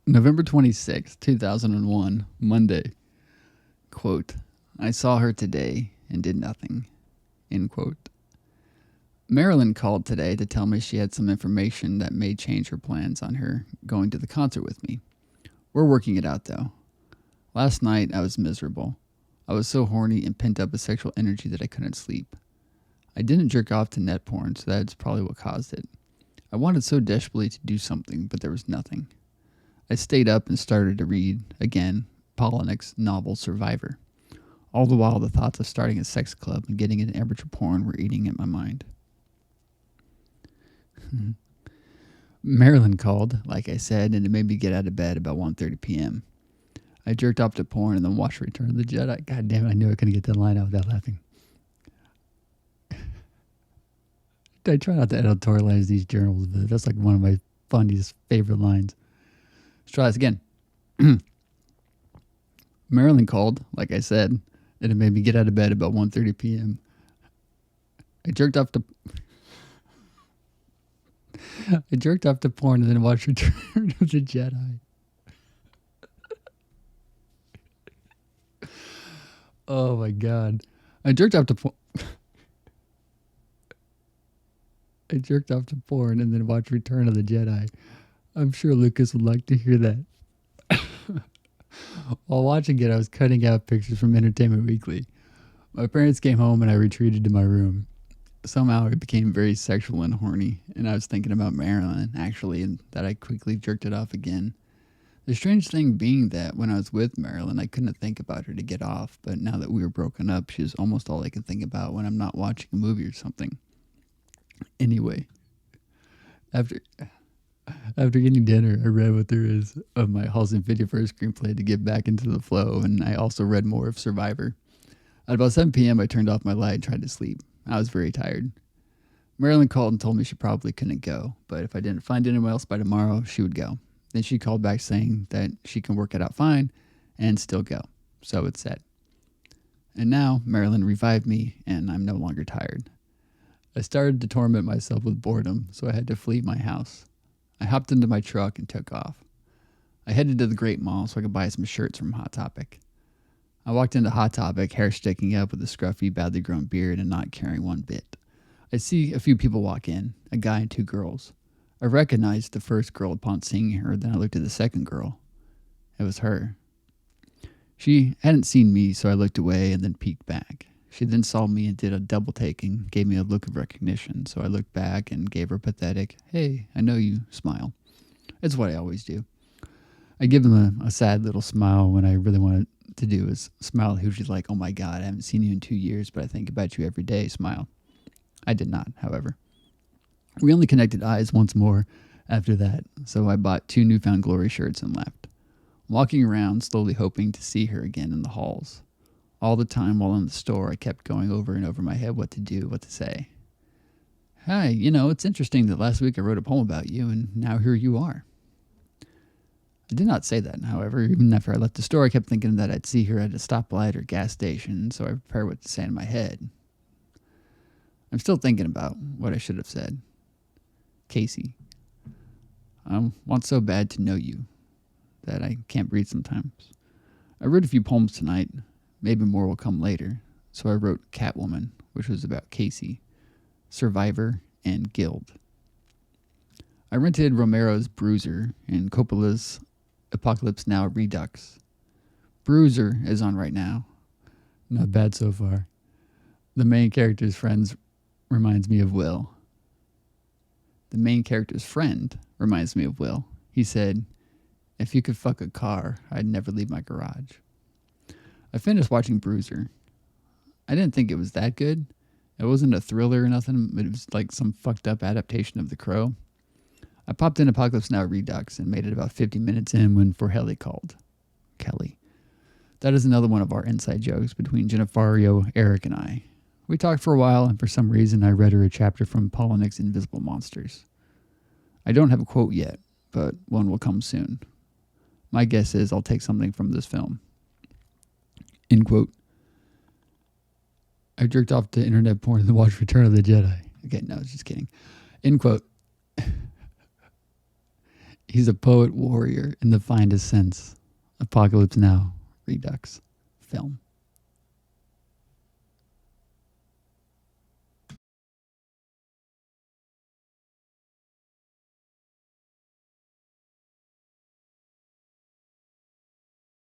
November 26th, 2001, Monday. Quote, I saw her today and did nothing. End quote. Marilyn called today to tell me she had some information that may change her plans on her going to the concert with me. We're working it out though. Last night I was miserable. I was so horny and pent up with sexual energy that I couldn't sleep. I didn't jerk off to net porn, so that's probably what caused it. I wanted so desperately to do something, but there was nothing. I stayed up and started to read, again, Polonick's novel Survivor. All the while, the thoughts of starting a sex club and getting into amateur porn were eating at my mind. Marilyn called, like I said, and it made me get out of bed about 1:30 p.m. I jerked off to porn and then watched Return of the Jedi. God damn it, I knew I couldn't get that line out without laughing. I try not to editorialize these journals, but that's like one of my funniest favorite lines. Let's try this again. Marilyn called, like I said, and it made me get out of bed about 1:30 p.m. I jerked off to porn and then watched Return of the Jedi. Oh my god. I jerked off to porn and then watched Return of the Jedi. I'm sure Lucas would like to hear that. While watching it, I was cutting out pictures from Entertainment Weekly. My parents came home and I retreated to my room. Somehow it became very sexual and horny, and I was thinking about Marilyn, actually, and that I quickly jerked it off again. The strange thing being that when I was with Marilyn, I couldn't think about her to get off, but now that we were broken up, she was almost all I could think about when I'm not watching a movie or something. Anyway, after getting dinner, I read what there is of my Halsey video for a screenplay to get back into the flow, and I also read more of Survivor. At about 7 p.m., I turned off my light and tried to sleep. I was very tired. Marilyn called and told me she probably couldn't go, but if I didn't find anyone else by tomorrow, she would go. Then she called back saying that she can work it out fine and still go. So it's said. And now Marilyn revived me, and I'm no longer tired. I started to torment myself with boredom, so I had to flee my house. I hopped into my truck and took off. I headed to the Great Mall so I could buy some shirts from Hot Topic. I walked into Hot Topic, hair sticking up with a scruffy, badly grown beard and not caring one bit. I see a few people walk in, a guy and two girls. I recognized the first girl upon seeing her, then I looked at the second girl. It was her. She hadn't seen me, so I looked away and then peeked back. She then saw me and did a double take and gave me a look of recognition, so I looked back and gave her a pathetic, "Hey, I know you," smile. It's what I always do. I give them a sad little smile when I really want to do is smile hugely like, "Oh my god, I haven't seen you in 2 years, but I think about you every day," smile. I did not, however. We only connected eyes once more after that, so I bought 2 Newfound Glory shirts and left, walking around slowly hoping to see her again in the halls. All the time while in the store, I kept going over and over my head what to do, what to say. "Hi, it's interesting that last week I wrote a poem about you, and now here you are." I did not say that, however. Even after I left the store, I kept thinking that I'd see her at a stoplight or gas station, so I prepared what to say in my head. I'm still thinking about what I should have said. Casey, I want so bad to know you that I can't breathe sometimes. I wrote a few poems tonight. Maybe more will come later. So I wrote Catwoman, which was about Casey, Survivor, and Guild. I rented Romero's Bruiser and Coppola's Apocalypse Now Redux. Bruiser is on right now. Not bad so far. The main character's friend reminds me of Will. He said, "If you could fuck a car, I'd never leave my garage." I finished watching Bruiser. I didn't think it was that good. It wasn't a thriller or nothing, but it was like some fucked up adaptation of The Crow. I popped in Apocalypse Now Redux and made it about 50 minutes in when Forhelli called. Kelly. That is another one of our inside jokes between Jennifario, Eric, and I. We talked for a while, and for some reason I read her a chapter from Polonick's Invisible Monsters. I don't have a quote yet, but one will come soon. My guess is I'll take something from this film. End quote. I jerked off to internet porn and watched Return of the Jedi. Okay, no, just kidding. End quote. He's a poet warrior in the finest sense. Apocalypse Now, Redux, film.